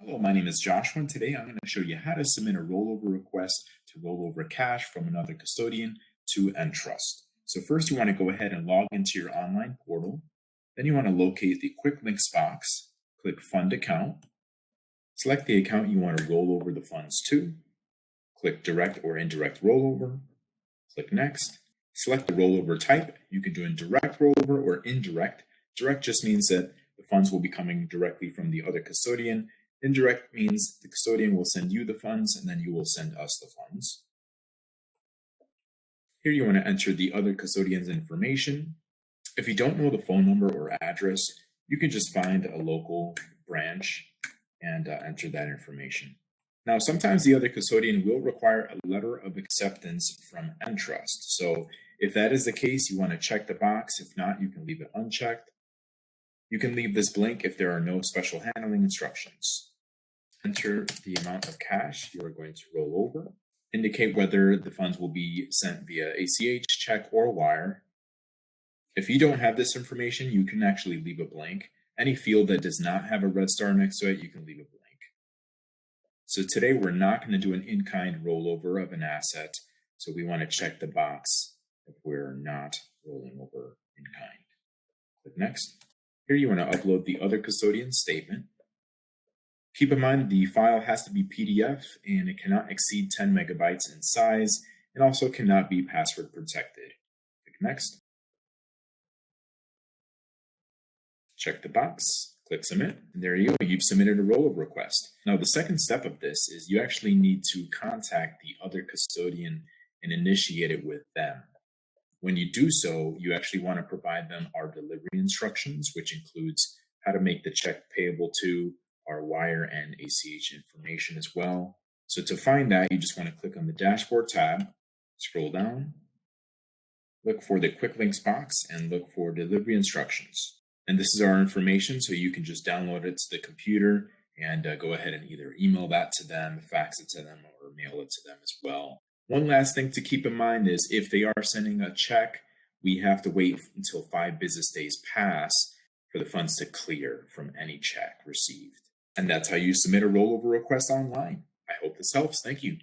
Hello, my name is Joshua, and today I'm going to show you how to submit a rollover request to roll over cash from another custodian to Entrust. So first you want to go ahead and log into your online portal. Then you want to locate the quick links box, click Fund Account, select the account you want to roll over the funds to, click Direct or Indirect Rollover, click Next, select the rollover type. You can do a direct rollover or indirect. Direct just means that the funds will be coming directly from the other custodian. Indirect means the custodian will send you the funds and then you will send us the funds. Here you want to enter the other custodian's information. If you don't know the phone number or address, you can just find a local branch and enter that information. Now, sometimes the other custodian will require a letter of acceptance from Entrust. So if that is the case, you want to check the box. If not, you can leave it unchecked. You can leave this blank if there are no special handling instructions. Enter the amount of cash you are going to roll over. Indicate whether the funds will be sent via ACH, check, or wire. If you don't have this information, you can actually leave a blank. Any field that does not have a red star next to it, you can leave a blank. So today we're not going to do an in-kind rollover of an asset, so we want to check the box if we're not rolling over in kind. Click Next. Here you want to upload the other custodian's statement. Keep in mind the file has to be PDF and it cannot exceed 10 megabytes in size and also cannot be password protected. Click Next. Check the box, click Submit, and there you go. You've submitted a rollover request. Now the second step of this is you actually need to contact the other custodian and initiate it with them. When you do so, you actually want to provide them our delivery instructions, which includes how to make the check payable to, our wire and ACH information as well. So to find that, you just want to click on the Dashboard tab, scroll down, look for the Quick Links box, and look for delivery instructions. And this is our information, so you can just download it to the computer and go ahead and either email that to them, fax it to them, or mail it to them as well. One last thing to keep in mind is if they are sending a check, we have to wait until 5 business days pass for the funds to clear from any check received. And that's how you submit a rollover request online. I hope this helps. Thank you.